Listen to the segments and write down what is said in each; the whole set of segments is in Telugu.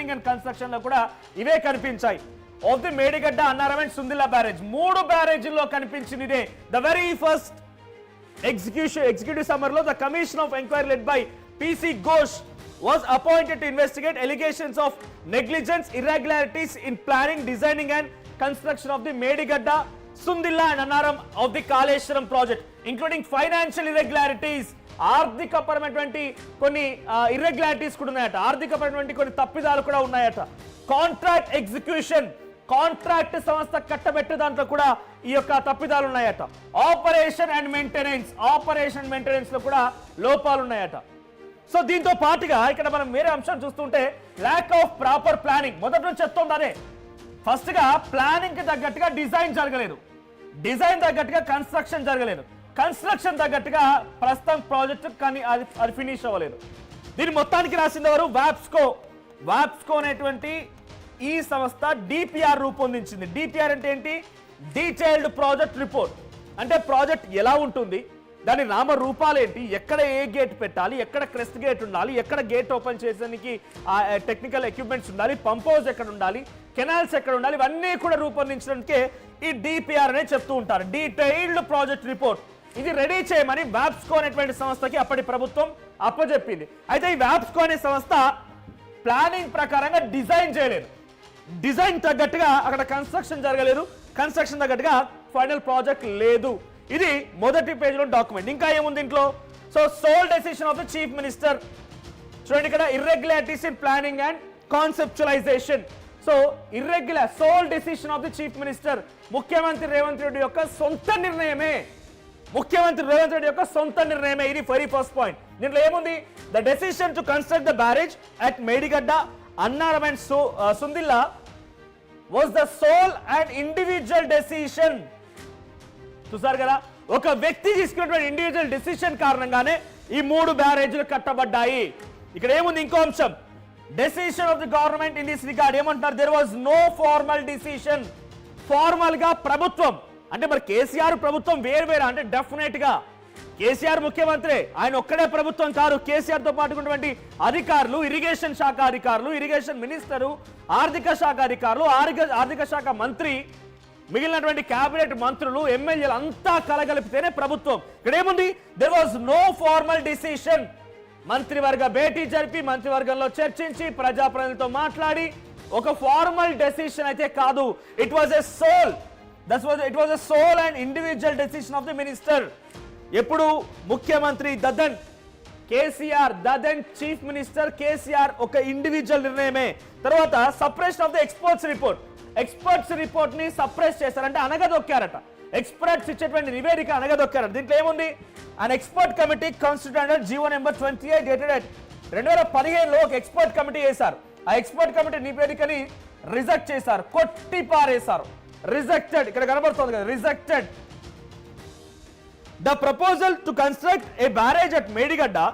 ప్లానింగ్ అండ్ కన్స్ట్రక్షన్ లో కూడా ఇవే కనిపించాయి. Of the Medigadda, Annaram and Sundilla barrage, 3 బ్యారేజీల్లో కనిపించింది ఇదే. The very first executive summary lo the commission of inquiry led by PC Ghosh was appointed to investigate allegations of negligence, irregularities in planning, designing and construction of the Medigadda, Sundilla and Annaram of the Kaleshwaram project, including financial irregularities. ఆర్థికపరమైనటువంటి కొన్ని ఇర్రెగ్యులారిటీస్ కూడా ఉన్నాయట, ఆర్థికపరమైనటువంటి కొన్ని తప్పిదాలు కూడా ఉన్నాయట. కాంట్రాక్ట్ ఎగ్జిక్యూషన్, కాంట్రాక్ట్ సంస్థ కట్టబెట్టే దాంట్లో కూడా ఈ యొక్క తప్పిదాలు ఉన్నాయట. ఆపరేషన్ అండ్ మెయింటెనెన్స్ లో కూడా లోపాలు ఉన్నాయట. సో దీంతో పాటుగా ఇక్కడ మనం వేరే అంశం చూస్తుంటే ల్యాక్ ఆఫ్ ప్రాపర్ ప్లానింగ్ మొదటి నుంచి చెప్తుందనే. ఫస్ట్ గా ప్లానింగ్ కి తగ్గట్టుగా డిజైన్ జరగలేదు, డిజైన్ తగ్గట్టుగా కన్స్ట్రక్షన్ జరగలేదు, కన్స్ట్రక్షన్ తగ్గట్టుగా ప్రస్తుతం ప్రాజెక్ట్ కానీ అది ఫినిష్ అవ్వలేదు. దీని మొత్తానికి రాసింది ఎవరు? వాప్స్కో అనేటువంటి ఈ సంస్థ డిపిఆర్ రూపొందించింది. డిపిఆర్ అంటే ఏంటి? Detailed project report. అంటే ప్రాజెక్ట్ ఎలా ఉంటుంది, దాని నామ రూపాలు ఏంటి, ఎక్కడ ఏ గేట్ పెట్టాలి, ఎక్కడ క్రెస్ట్ గేట్ ఉండాలి, ఎక్కడ గేట్ ఓపెన్ చేసేందుకు టెక్నికల్ ఎక్విప్మెంట్స్ ఉండాలి, పంప్ హౌస్ ఎక్కడ ఉండాలి, కెనాల్స్ ఎక్కడ ఉండాలి, ఇవన్నీ కూడా రూపొందించడానికి ఈ డిపిఆర్ అనే చెప్తూ ఉంటారు, డీటెయిల్డ్ ప్రాజెక్ట్ రిపోర్ట్. ఇది రెడీ చేయమని వాప్స్కో అనేటువంటి సంస్థకి అప్పటి ప్రభుత్వం అప్పచెప్పింది. అయితే ఈ వాప్స్కో అనే సంస్థ ప్లానింగ్ ప్రకారంగా డిజైన్ చేయలేదు, డిజైన్ తగ్గట్టుగా అక్కడ కన్స్ట్రక్షన్ జరగలేదు, కన్స్ట్రక్షన్ తగ్గట్టుగా ఫైనల్ ప్రాజెక్ట్ లేదు. ఇది మొదటి పేజీలో డాక్యుమెంట్. ఇంకా ఏముంది ఇంట్లో? So sole decision of the chief minister. చూడండి ఇక్కడ irregularities in planning and conceptualization. So irregular sole decision of the chief minister, ముఖ్యమంత్రి రేవంత్ రెడ్డి యొక్క సొంత నిర్ణయమే, ఇది వెరీ ఫస్ట్ పాయింట్. దీంట్లో ఏముంది? The decision to construct the barrage at Medigadda, Annaram and Sundilla was the sole and individual decision. చూసారు కదా, ఒక వ్యక్తి తీసుకున్నటువంటి ఇండివిజువల్ డెసిషన్ కారణంగానే ఈ 3 బ్యారేజీలు కట్టబడ్డాయి. ఇక్కడ ఏముంది? ఇంకో అంశం, decision of the government in this regard ఏమంటారు? There was no formal decision. Formal గా ప్రభుత్వం అంటే మరి కేసీఆర్ ప్రభుత్వం వేరు అంటే డెఫినెట్ గా కేసీఆర్ ముఖ్యమంత్రి, ఆయన ఒక్కడే ప్రభుత్వం కాదు. కేసీఆర్ తో పాటు ఉన్నటువంటి అధికారులు, ఇరిగేషన్ శాఖ అధికారులు, ఇరిగేషన్ మినిస్టరు, ఆర్థిక శాఖ అధికారులు, ఆర్థిక శాఖ మంత్రి, మిగిలినటువంటి కేబినెట్ మంత్రులు, ఎమ్మెల్యేలు అంతా కలగలిపితేనే ప్రభుత్వం. ఇక్కడ ఏముంది? There was no formal decision. మంత్రివర్గ భేటీ జరిపి, మంత్రివర్గంలో చర్చించి, ప్రజాప్రతినిధులతో మాట్లాడి ఒక ఫార్మల్ డెసిషన్ అయితే కాదు. It was a sole and individual decision of the minister. ఎప్పుడు ముఖ్యమంత్రి the then, KCR the then chief minister KCR ఒక ఇండివిజువల్ నిర్ణయమే. తర్వాత suppression of the experts report ని సప్రెస్ చేశారంటే అనగదొక్కారట. ఎక్స్పర్ట్స్ ఇచ్చేటువంటి నివేదిక అనగదొక్కారట. దీంట్లో ఏముంది? An expert committee constituted GO number 28 dated 2015లో ఒక ఎక్స్పర్ట్ కమిటీ వేశారు. ఆ ఎక్స్పర్ట్ కమిటీ నివేదికని రిజెక్ట్ చేశారు, కొట్టి పారేశారు. రిజెక్టెడ్, ఇక్కడ కనబడుతుంది కదా, rejected. The proposal to construct a barrage at Medigadda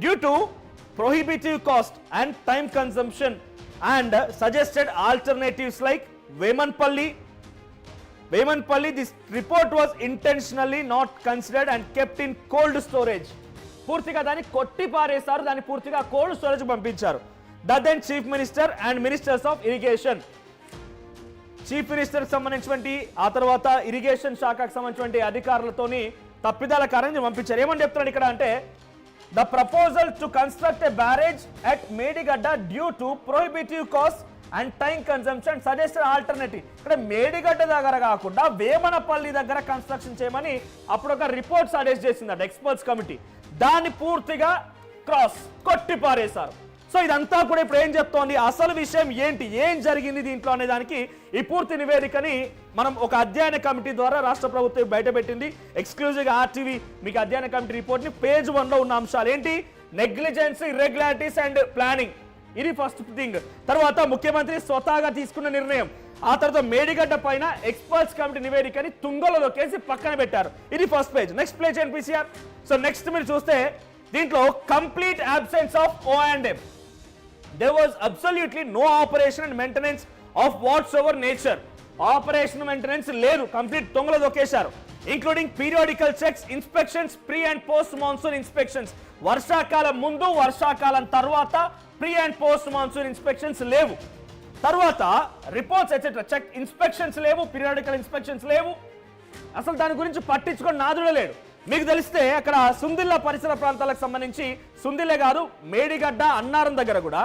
due to prohibitive cost and time consumption and suggested alternatives like Vemanpalli. This report was intentionally not considered and kept in cold storage. పూర్తిగా దాన్ని కొట్టి పారేశారు, దాన్ని పూర్తిగా కోల్డ్ స్టోరేజ్ పంపించారు. Then chief minister and ministers of irrigation, chief minister సంబంధించినటువంటి ఆ తర్వాత ఇరిగేషన్ శాఖకు సంబంధించినటువంటి అధికారులతోని తప్పిదాల కారణంగా పంపించారు. ఏమని చెప్తున్నాడు ఇక్కడ అంటే, the proposal to construct a barrage at Medigadda due to prohibitive cost and time consumption suggested alternative. ఇక్కడ మేడిగడ్డ దగ్గర కాకుండా వేమనపల్లి దగ్గర కన్స్ట్రక్షన్ చేయమని అప్పుడు ఒక రిపోర్ట్ సజెస్ట్ చేసిందట ఎక్స్పర్ట్స్ కమిటీ. దాన్ని పూర్తిగా కొట్టి పారేశారు. సో ఇదంతా కూడా ఇప్పుడు ఏం చెప్తోంది, అసలు విషయం ఏంటి, ఏం జరిగింది దీంట్లో అనే దానికి ఈ పూర్తి నివేదికని మనం ఒక అధ్యయన కమిటీ ద్వారా రాష్ట్ర ప్రభుత్వం బయటపెట్టింది. ఎక్స్క్లూజివ్గా ఆర్టీవీ మీకు అధ్యయన కమిటీ రిపోర్ట్ ని పేజ్ 1లో ఉన్న అంశాలు ఏంటి? నెగ్లిజెన్స్, ఇర్రెగ్యులారిటీస్ అండ్ ప్లానింగ్, ఇది ఫస్ట్ థింగ్. తర్వాత ముఖ్యమంత్రి స్వతహాగా తీసుకున్న నిర్ణయం, ఆ తర్వాత మేడిగడ్డ పైన ఎక్స్పర్ట్స్ కమిటీ నివేదికని తుంగలో దొక్కేసి పక్కన పెట్టారు. ఇది first page. Next page NPCR. So next మీరు చూస్తే దీంట్లో complete absence of O&M. There was absolutely no operation and maintenance of whatsoever nature. Operation maintenance లేదు, కంప్లీట్ తొంగలో దొక్కేశారు. Including periodical checks, inspections, pre and post monsoon inspections. వర్షాకాలం ముందు, వర్షాకాలం తర్వాత pre and post monsoon inspections లేవు, తర్వాత రిపోర్ట్స్ ఎట్సెట్రా చెక్ ఇన్స్పెక్షన్స్ లేవు, పీరియాడికల్ ఇన్స్పెక్షన్స్ లేవు. అసలు దాని గురించి పట్టించుకొని నాదుడే లేడు. మీకు తెలిస్తే అక్కడ సుందిల్లా పరిసర ప్రాంతాలకు సంబంధించి సుందిల్లే కాదు, మేడిగడ్డ అన్నారం దగ్గర కూడా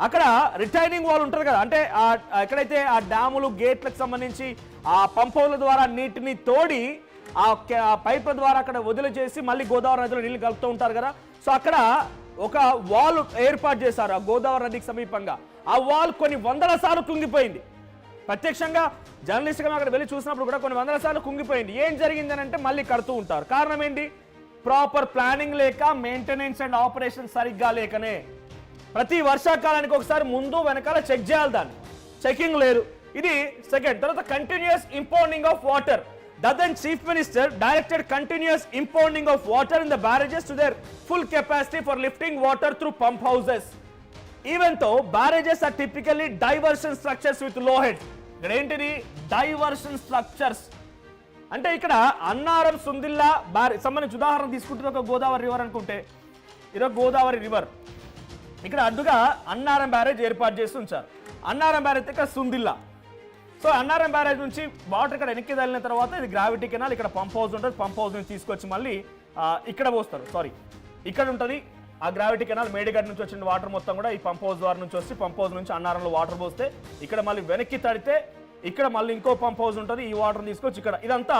అక్కడ రిటైనింగ్ వాల్ ఉంటుంది కదా, అంటే ఎక్కడైతే ఆ డ్యాములు గేట్లకు సంబంధించి ఆ పంపుల ద్వారా నీటిని తోడి ఆ పైపుల ద్వారా అక్కడ వదిలి చేసి మళ్ళీ గోదావరి నదిలో నీళ్లు కలుపుతూ ఉంటారు కదా. సో అక్కడ ఒక వాల్ ఏర్పాటు చేశారు ఆ గోదావరి నదికి సమీపంగా. ఆ వాల్ కొన్ని వందల సార్లు కుంగిపోయింది. ప్రత్యక్షంగా జర్నలిస్ట్గా అక్కడ వెళ్ళి చూసినప్పుడు కూడా కొన్ని వందల సార్లు కుంగిపోయింది. ఏం జరిగిందని అంటే మళ్ళీ కడుతూ ఉంటారు. కారణం ఏంటి? ప్రాపర్ ప్లానింగ్ లేక, మెయింటెనెన్స్ అండ్ ఆపరేషన్ సరిగ్గా లేకనే. ప్రతి వర్షాకాలానికి ఒకసారి ముందు వెనకాల చెక్ చేయాలి, దాన్ని చెకింగ్ లేదు. ఇది సెకండ్. తర్వాత continuous impounding of water. Dadan Chief Minister directed continuous impounding of water in the barrages to their full capacity for lifting water through pump houses. Even though barrages are typically diversion structures with low heads. ఇక్కడ ఏంటిది? డైవర్షన్ స్ట్రక్చర్స్ అంటే ఇక్కడ అన్నారం సుందిల్లా సంబంధించి ఉదాహరణ తీసుకుంటే ఒక గోదావరి రివర్ అనుకుంటే, ఇది గోదావరి రివర్. ఇక్కడ అడ్డుగా అన్నారం బ్యారేజ్ ఏర్పాటు చేసి ఉంచారు. అన్నారం బ్యారేజ్ ఇక్కడ సుందిల్లా. సో అన్నారం బ్యారేజ్ నుంచి వాటర్ ఇక్కడ వెనక్కి తగిలిన తర్వాత ఇది గ్రావిటీ కెనాల్, ఇక్కడ పంప్ హౌస్ ఉంటుంది. పంప్ హౌస్ నుంచి తీసుకొచ్చి మళ్ళీ ఇక్కడ పోస్తారు. ఇక్కడ ఉంటుంది ఆ గ్రావిటీ కెనాల్. మేడిగడ్డ నుంచి వచ్చిన వాటర్ మొత్తం కూడా ఈ పంప్ హౌస్ ద్వారా నుంచి వచ్చి పంప్ హౌస్ నుంచి అన్నారంలో వాటర్ పోస్తే ఇక్కడ మళ్ళీ వెనక్కి తడితే ఇక్కడ మళ్ళీ ఇంకో పంప్ హౌస్ ఉంటుంది. ఈ వాటర్ తీసుకొచ్చి ఇక్కడ. ఇదంతా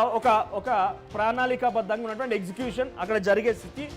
ఒక ప్రణాళికాబద్ధంగా ఉన్నటువంటి ఎగ్జిక్యూషన్ అక్కడ జరిగే స్థితి